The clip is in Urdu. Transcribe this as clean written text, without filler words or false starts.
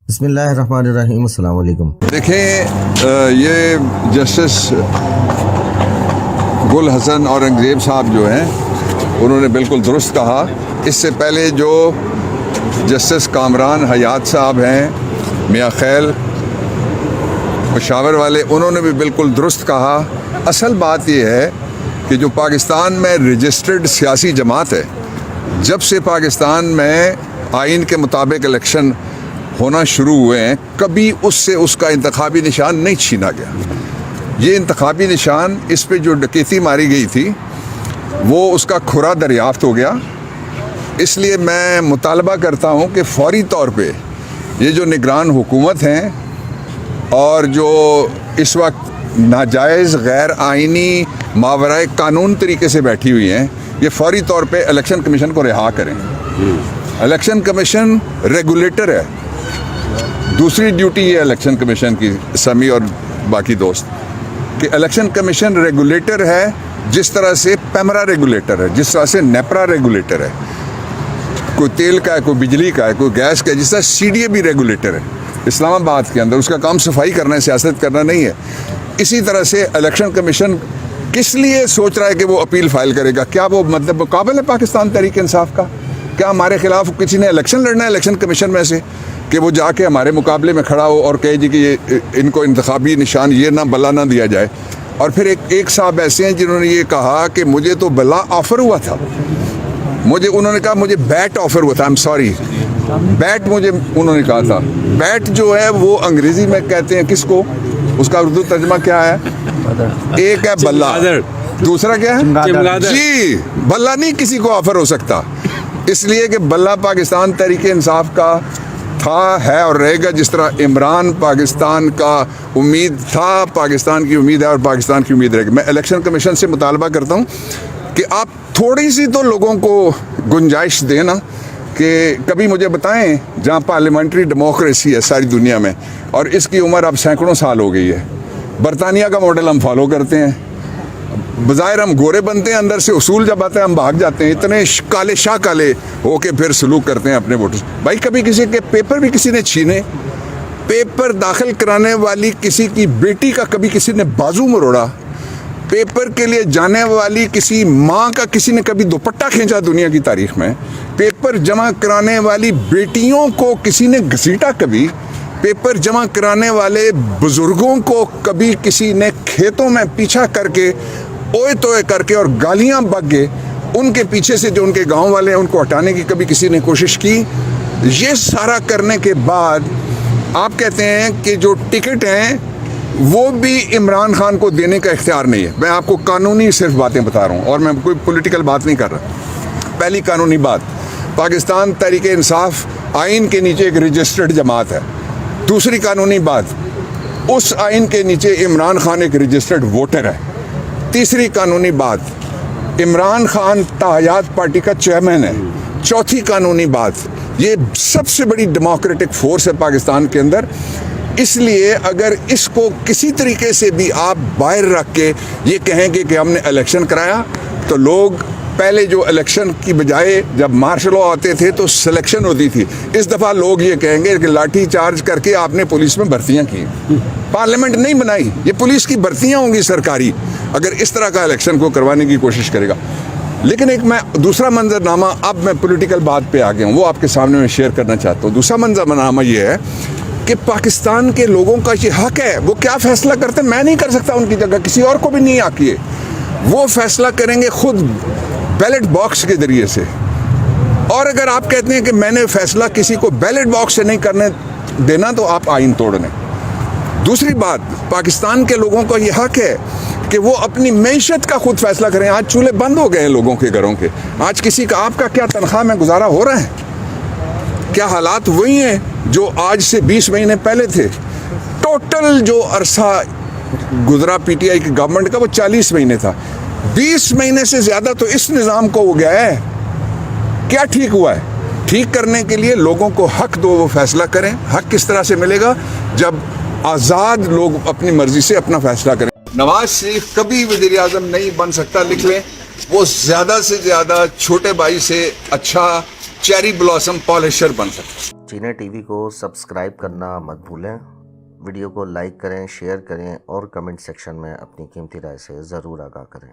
بسم اللہ الرحمن الرحیم. السلام علیکم. دیکھیں یہ جسٹس گل حسن اورنگزیب صاحب جو ہیں انہوں نے بالکل درست کہا. اس سے پہلے جو جسٹس کامران حیات صاحب ہیں میاں خیل پشاور والے، انہوں نے بھی بالکل درست کہا. اصل بات یہ ہے کہ جو پاکستان میں رجسٹرڈ سیاسی جماعت ہے، جب سے پاکستان میں آئین کے مطابق الیکشن ہونا شروع ہوئے ہیں، کبھی اس سے اس کا انتخابی نشان نہیں چھینا گیا. یہ انتخابی نشان، اس پہ جو ڈکیتی ماری گئی تھی وہ اس کا کھرا دریافت ہو گیا. اس لیے میں مطالبہ کرتا ہوں کہ فوری طور پہ یہ جو نگران حکومت ہیں اور جو اس وقت ناجائز غیر آئینی ماورائے قانون طریقے سے بیٹھی ہوئی ہیں، یہ فوری طور پہ الیکشن کمیشن کو رہا کریں. الیکشن کمیشن ریگولیٹر ہے. دوسری ڈیوٹی یہ الیکشن کمیشن کی، سمی اور باقی دوست، کہ الیکشن کمیشن ریگولیٹر ہے جس طرح سے پیمرا ریگولیٹر ہے، جس طرح سے نیپرا ریگولیٹر ہے. کوئی تیل کا ہے، کوئی بجلی کا ہے، کوئی گیس کا ہے، جس طرح سی ڈی اے بھی ریگولیٹر ہے اسلام آباد کے اندر. اس کا کام صفائی کرنا ہے، سیاست کرنا نہیں ہے. اسی طرح سے الیکشن کمیشن کس لیے سوچ رہا ہے کہ وہ اپیل فائل کرے گا؟ کیا وہ مطلب قابل ہے پاکستان تحریک انصاف کا؟ کیا ہمارے خلاف کسی نے الیکشن لڑنا ہے الیکشن کمیشن میں سے کہ وہ جا کے ہمارے مقابلے میں کھڑا ہو اور کہے جی کہ ان کو انتخابی نشان یہ نہ بلا نہ دیا جائے؟ اور پھر ایک صاحب ایسے ہیں جنہوں نے یہ کہا کہ مجھے تو بلا آفر ہوا تھا، انہوں نے کہا مجھے بیٹ آفر ہوا تھا. I'm sorry، بیٹ مجھے انہوں نے کہا تھا. بیٹ جو ہے وہ انگریزی میں کہتے ہیں کس کو؟ اس کا اردو ترجمہ کیا ہے؟ ایک ہے بلا، دوسرا کیا ہے؟ جی، بلا نہیں کسی کو آفر ہو سکتا. اس لیے کہ بلا پاکستان تحریک انصاف کا تھا، ہے اور رہے گا. جس طرح عمران پاکستان کا امید تھا، پاکستان کی امید ہے اور پاکستان کی امید رہے گی. میں الیکشن کمیشن سے مطالبہ کرتا ہوں کہ آپ تھوڑی سی تو لوگوں کو گنجائش دیں نا، کہ کبھی مجھے بتائیں جہاں پارلیمنٹری ڈیموکریسی ہے ساری دنیا میں، اور اس کی عمر اب سینکڑوں سال ہو گئی ہے. برطانیہ کا ماڈل ہم فالو کرتے ہیں. بظاہر ہم گورے بنتے ہیں، اندر سے اصول جب آتے ہیں ہم بھاگ جاتے ہیں. اتنے کالے شاہ کالے ہو کے پھر سلوک کرتے ہیں اپنے ووٹرز. بھائی کبھی کسی کے پیپر بھی کسی نے چھینے، پیپر داخل کرانے والی کسی کی بیٹی کا کبھی کسی نے بازو مروڑا، پیپر کے لیے جانے والی کسی ماں کا کسی نے کبھی دوپٹہ کھینچا دنیا کی تاریخ میں، پیپر جمع کرانے والی بیٹیوں کو کسی نے گھسیٹا، کبھی پیپر جمع کرانے والے بزرگوں کو کبھی کسی نے کھیتوں میں پیچھا کر کے اوئے توئے کر کے اور گالیاں بک گئے ان کے پیچھے سے جو ان کے گاؤں والے ہیں ان کو ہٹانے کی کبھی کسی نے کوشش کی. یہ سارا کرنے کے بعد آپ کہتے ہیں کہ جو ٹکٹ ہیں وہ بھی عمران خان کو دینے کا اختیار نہیں ہے. میں آپ کو قانونی صرف باتیں بتا رہا ہوں اور میں کوئی پولیٹیکل بات نہیں کر رہا. پہلی قانونی بات، پاکستان تحریک انصاف آئین کے نیچے ایک رجسٹرڈ جماعت ہے. دوسری قانونی بات، اس آئین کے نیچے عمران خان ایک رجسٹرڈ ووٹر ہے. تیسری قانونی بات، عمران خان تاحیات پارٹی کا چیئرمین ہے. چوتھی قانونی بات، یہ سب سے بڑی ڈیموکریٹک فورس ہے پاکستان کے اندر. اس لیے اگر اس کو کسی طریقے سے بھی آپ باہر رکھ کے یہ کہیں گے کہ ہم نے الیکشن کرایا، تو لوگ پہلے جو الیکشن کی بجائے جب مارشل لاء آتے تھے تو سلیکشن ہوتی تھی، اس دفعہ لوگ یہ کہیں گے کہ لاٹھی چارج کر کے آپ نے پولیس میں بھرتیاں کی. پارلیمنٹ نہیں بنائی، یہ پولیس کی بھرتیاں ہوں گی سرکاری اگر اس طرح کا الیکشن کو کروانے کی کوشش کرے گا. لیکن ایک میں دوسرا منظرنامہ، اب میں پولیٹیکل بات پہ آ گیا ہوں، وہ آپ کے سامنے میں شیئر کرنا چاہتا ہوں. دوسرا منظرنامہ یہ ہے کہ پاکستان کے لوگوں کا یہ حق ہے، وہ کیا فیصلہ کرتے ہیں میں نہیں کر سکتا ان کی جگہ، کسی اور کو بھی نہیں آتی ہے. وہ فیصلہ کریں گے خود بیلٹ باکس کے ذریعے سے. اور اگر آپ کہتے ہیں کہ میں نے فیصلہ کسی کو بیلٹ باکس سے نہیں کرنے دینا تو آپ آئین توڑ دیں. دوسری بات، پاکستان کے لوگوں کا یہ حق ہے کہ وہ اپنی معیشت کا خود فیصلہ کریں. آج چولہے بند ہو گئے ہیں لوگوں کے گھروں کے. آج کسی کا آپ کا کیا تنخواہ میں گزارا ہو رہا ہے؟ کیا حالات وہی ہیں جو آج سے 20 مہینے پہلے تھے؟ ٹوٹل جو عرصہ گزرا پی ٹی آئی کی گورنمنٹ کا وہ 40 مہینے تھا. 20 مہینے سے زیادہ تو اس نظام کو ہو گیا ہے. کیا ٹھیک ہوا ہے؟ ٹھیک کرنے کے لیے لوگوں کو حق دو، وہ فیصلہ کریں. حق کس طرح سے ملے گا؟ جب آزاد لوگ اپنی مرضی سے اپنا فیصلہ کریں. نواز شریف کبھی وزیر اعظم نہیں بن سکتا، لکھ لیں. وہ زیادہ سے زیادہ چھوٹے بھائی سے اچھا چیری بلاسم پالشر بن سکتا. چینل ٹی وی کو سبسکرائب کرنا مت بھولیں، ویڈیو کو لائک کریں، شیئر کریں اور کمنٹ سیکشن میں اپنی قیمتی رائے سے ضرور آگاہ کریں۔